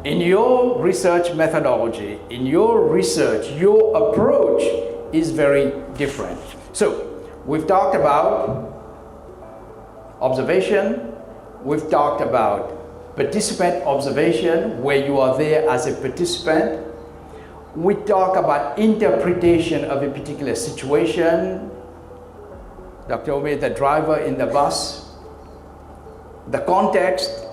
in your research methodology, in your research, your approach is very different. So we've talked about observation, we've talked about participant observation, where you are there as a participant. We talk about interpretation of a particular situation. Dr. Ome, the driver in the bus, the context,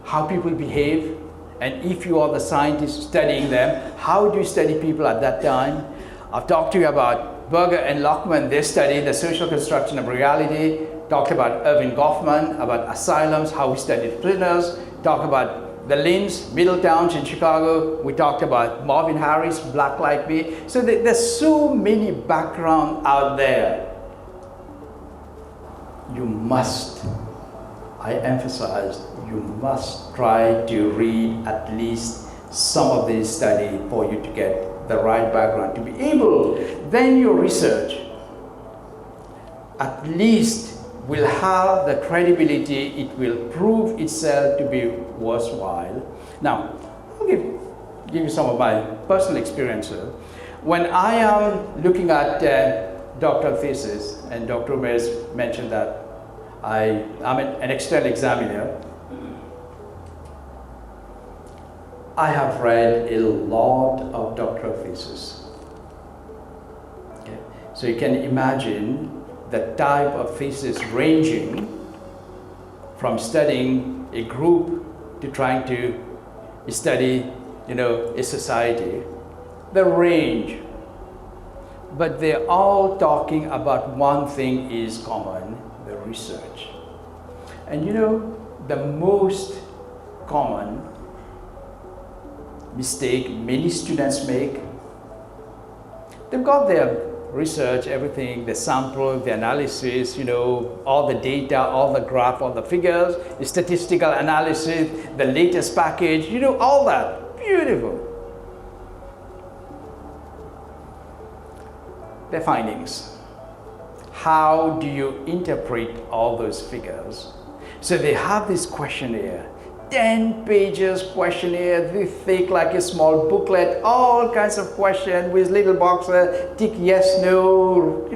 how people behave, and if you are the scientist studying them, how do you study people at that time? I've talked to you about Berger and Lockman. They studied the social construction of reality, talked about Irving Goffman, about asylums, how we studied prisoners, talked about the Lynns, Middletowns in Chicago. We talked about Marvin Harris, Black Like Me. So there's so many backgrounds out there. You must, I emphasize, you must try to read at least some of these studies for you to get the right background to be able, then your research at least will have the credibility, it will prove itself to be worthwhile. Now, I'll give you some of my personal experiences. When I am looking at doctoral thesis, and Dr. Umer's mentioned that I'm an external examiner, I have read a lot of doctoral theses. Okay. So you can imagine the type of thesis ranging from studying a group to trying to study, a society, the range. But they're all talking about one thing is common, the research. And the most common mistake many students make, they've got their research, everything, the sample, the analysis, all the data, all the graph, all the figures, the statistical analysis, the latest package, all that, beautiful. Their findings. How do you interpret all those figures? So they have this questionnaire, 10 pages questionnaire, this thick like a small booklet, all kinds of questions with little boxes, tick yes, no,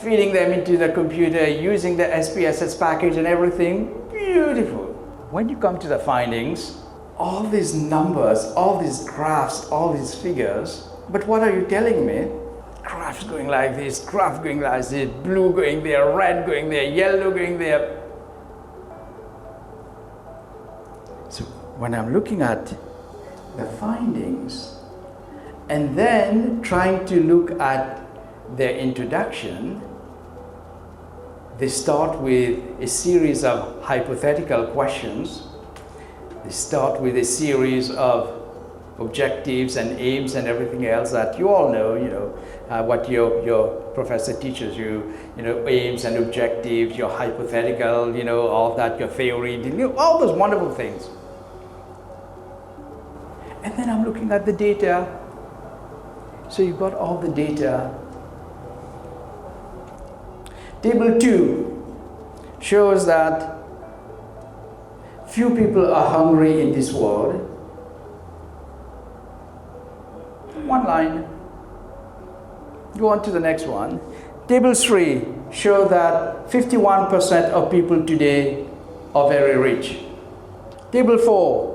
feeding them into the computer, using the SPSS package and everything. Beautiful. When you come to the findings, all these numbers, all these graphs, all these figures, but what are you telling me? Graphs going like this, graph going like this, blue going there, red going there, yellow going there. So when I'm looking at the findings and then trying to look at their introduction, they start with a series of hypothetical questions. They start with a series of objectives and aims and everything else that you all know, what your professor teaches you, aims and objectives, your hypothetical, all that, your theory, all those wonderful things. And then I'm looking at the data. So you've got all the data. Table 2 shows that few people are hungry in this world. One line. Go on to the next one. Table 3 shows that 51% of people today are very rich. Table 4.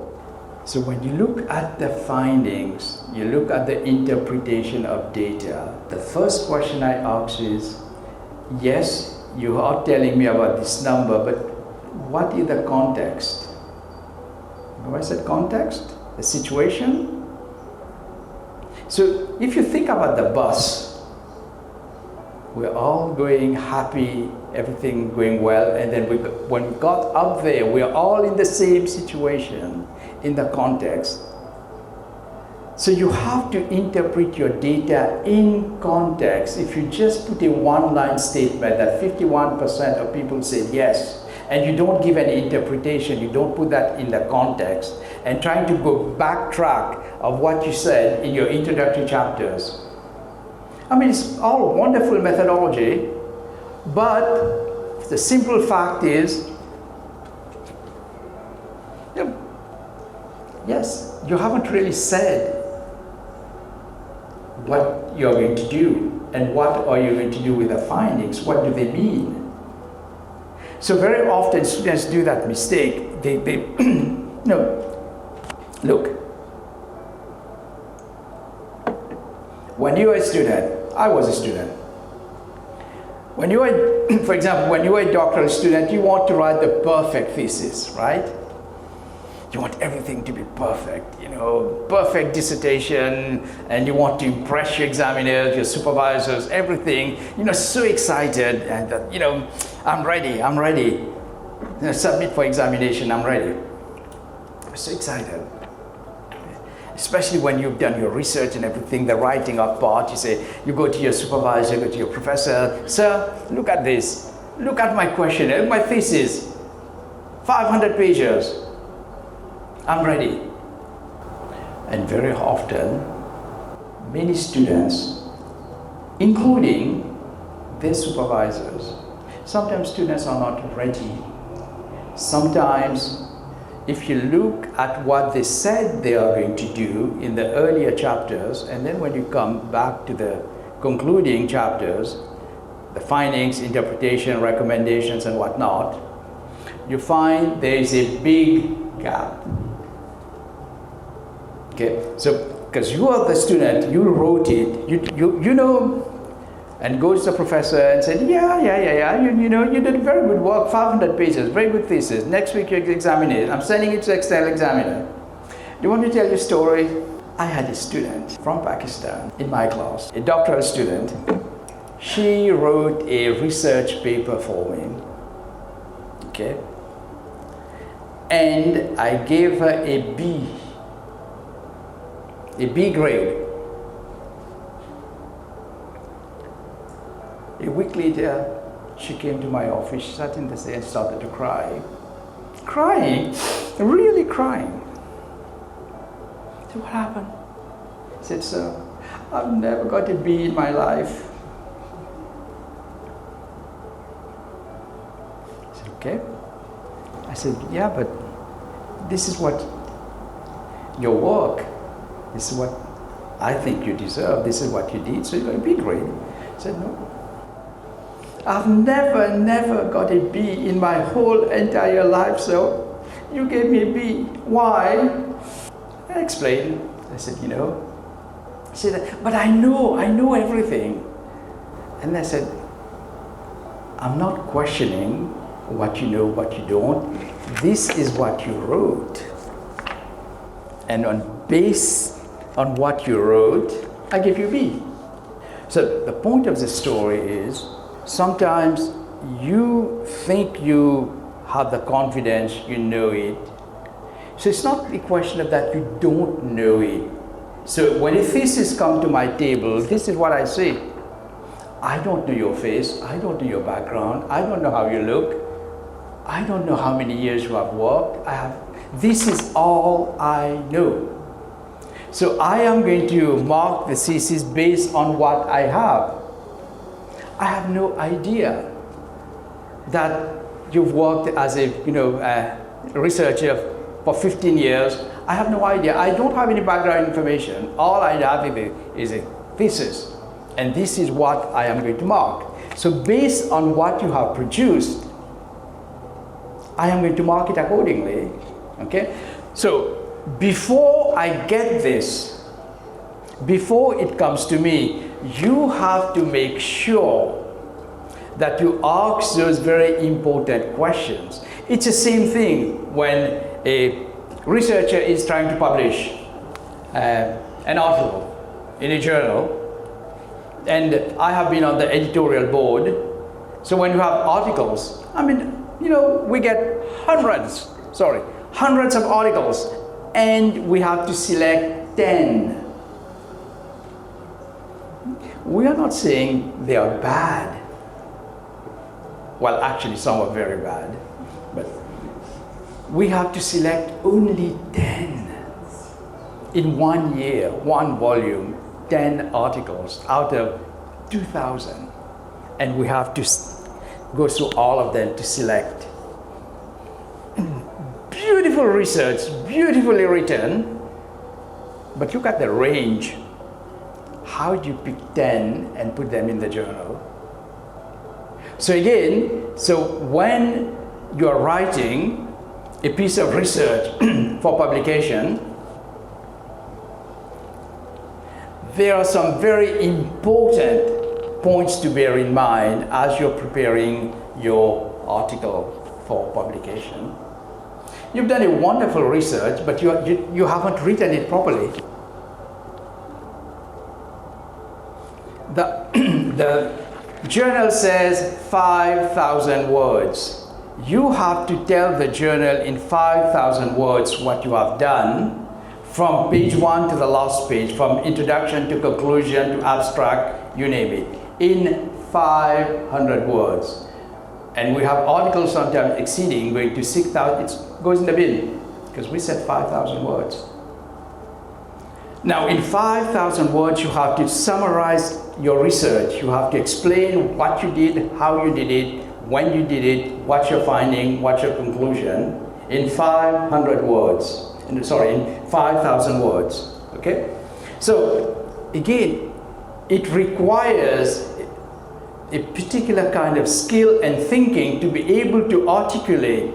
So when you look at the findings, you look at the interpretation of data, the first question I ask is, yes, you are telling me about this number, but what is the context? What I said context? The situation? So if you think about the bus, we're all going happy, everything going well, and then when we got up there, we're all in the same situation in the context. So you have to interpret your data in context. If you just put a one-line statement that 51% of people said yes, and you don't give any interpretation, you don't put that in the context, and trying to go backtrack of what you said in your introductory chapters. I mean, it's all wonderful methodology, but the simple fact is, yes, you haven't really said what you're going to do and what are you going to do with the findings. What do they mean? So very often students do that mistake. They no, look, when you were a student, I was a student. When you were, for example, when you were a doctoral student, you want to write the perfect thesis, right? You want everything to be perfect, you know, perfect dissertation, and you want to impress your examiners, your supervisors, everything, you know, so excited, and you know, I'm ready. You know, submit for examination, I'm ready. I'm so excited. Especially when you've done your research and everything, the writing up part, you say, you go to your supervisor, you go to your professor, sir, look at this. Look at my question, my thesis, 500 pages. I'm ready. And very often, many students, including their supervisors, sometimes students are not ready. Sometimes, if you look at what they said they are going to do in the earlier chapters, and then when you come back to the concluding chapters, the findings, interpretation, recommendations, and whatnot, you find there is a big gap. Okay, so because you are the student, you wrote it, you know, and goes to the professor and said, yeah, you know, you did very good work, 500 pages, very good thesis. Next week you examine it. I'm sending it to the external examiner. Do you want me to tell you a story? I had a student from Pakistan in my class, a doctoral student. She wrote a research paper for me, okay? And I gave her a B grade. A week later, she came to my office, she sat in the chair and started to cry. Crying, really crying. I said, what happened? I said, sir, I've never got a B in my life. I said, okay. I said, yeah, but this is what your work, this is what I think you deserve, this is what you did, so you got a B grade. I said, no. I've never got a B in my whole entire life, so you gave me a B. Why? I explained. I said, you know. He said, but I know everything. And I said, I'm not questioning what you know, what you don't. This is what you wrote. And based on what you wrote, I give you a B. So the point of the story is, sometimes you think you have the confidence, you know it. So it's not the question of that you don't know it. So when a thesis comes to my table, this is what I say. I don't know your face, I don't know your background, I don't know how you look, I don't know how many years you have worked. This is all I know. So I am going to mark the thesis based on what I have. I have no idea that you've worked as a researcher for 15 years. I have no idea. I don't have any background information. All I have is a thesis. And this is what I am going to mark. So based on what you have produced, I am going to mark it accordingly. Okay? So before I get this, before it comes to me, you have to make sure that you ask those very important questions. It's the same thing when a researcher is trying to publish an article in a journal, and I have been on the editorial board. So when you have articles, we get hundreds of articles, and we have to select 10. We are not saying they are bad. Well, actually, some are very bad. But we have to select only 10. In 1 year, 1 volume, 10 articles out of 2,000. And we have to go through all of them to select. Beautiful beautiful research, beautifully written, but look at the range. How do you pick 10 and put them in the journal? So again, when you are writing a piece of research for publication, there are some very important points to bear in mind as you're preparing your article for publication. You've done a wonderful research, but you haven't written it properly. The journal says 5,000 words. You have to tell the journal in 5,000 words what you have done, from page 1 to the last page, from introduction to conclusion to abstract, you name it, in 500 words. And we have articles sometimes exceeding, going to 6,000, it goes in the bin, because we said 5,000 words. Now, in 5,000 words, you have to summarize your research. You have to explain what you did, how you did it, when you did it, what's your finding, what's your conclusion, in 500 words. In 5,000 words, okay? So, again, it requires a particular kind of skill and thinking to be able to articulate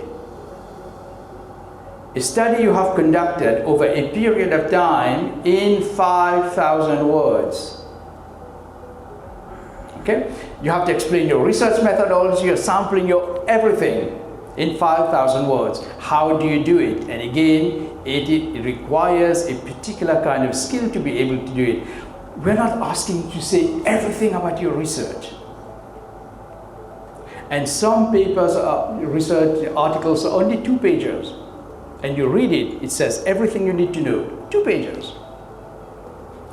a study you have conducted over a period of time in 5,000 words. Okay? You have to explain your research methodology, your sampling, your everything in 5,000 words. How do you do it? And again, it requires a particular kind of skill to be able to do it. We're not asking you to say everything about your research. And some papers, research articles are only 2 pages. And you read it, it says everything you need to know, 2 pages.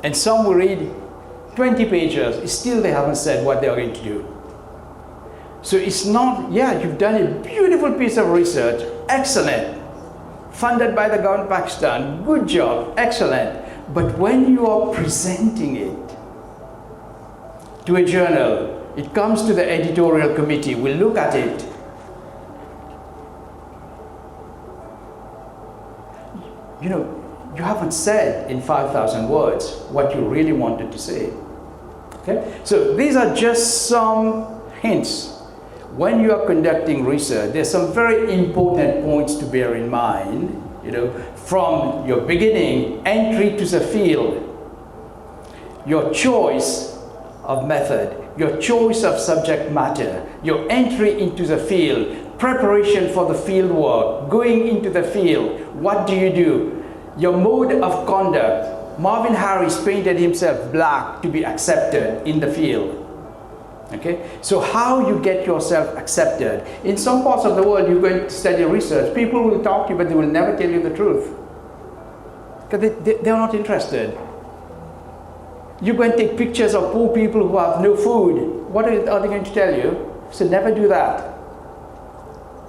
And some will read 20 pages, still they haven't said what they are going to do. So it's not, yeah, you've done a beautiful piece of research, excellent, funded by the government of Pakistan, good job, excellent. But when you are presenting it to a journal, it comes to the editorial committee, we'll look at it. You know, you haven't said in 5,000 words what you really wanted to say. Okay? So these are just some hints. When you are conducting research, there's some very important points to bear in mind, you know, from your beginning, entry to the field, your choice of method, your choice of subject matter, your entry into the field, preparation for the field work, going into the field, what do you do? Your mode of conduct. Marvin Harris painted himself black to be accepted in the field. Okay? So how you get yourself accepted. In some parts of the world, you're going to study research. People will talk to you, but they will never tell you the truth. Because they're not interested. You go and take pictures of poor people who have no food. What are they going to tell you? So never do that.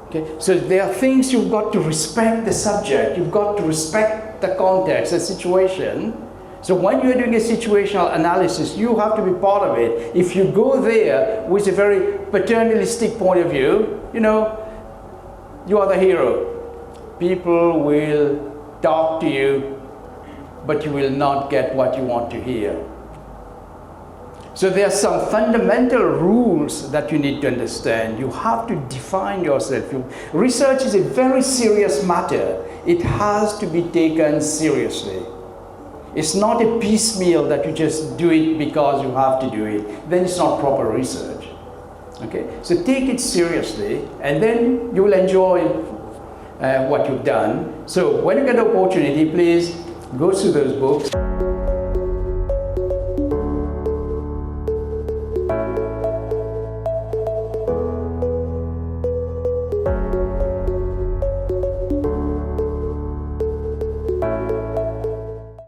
Okay? So there are things you've got to respect the subject. You've got to respect the context, the situation. So when you're doing a situational analysis, you have to be part of it. If you go there with a very paternalistic point of view, you know, you are the hero. People will talk to you, but you will not get what you want to hear. So there are some fundamental rules that you need to understand. You have to define yourself. Research is a very serious matter. It has to be taken seriously. It's not a piecemeal that you just do it because you have to do it. Then it's not proper research. Okay? So take it seriously, and then you will enjoy what you've done. So when you get the opportunity, please go through those books.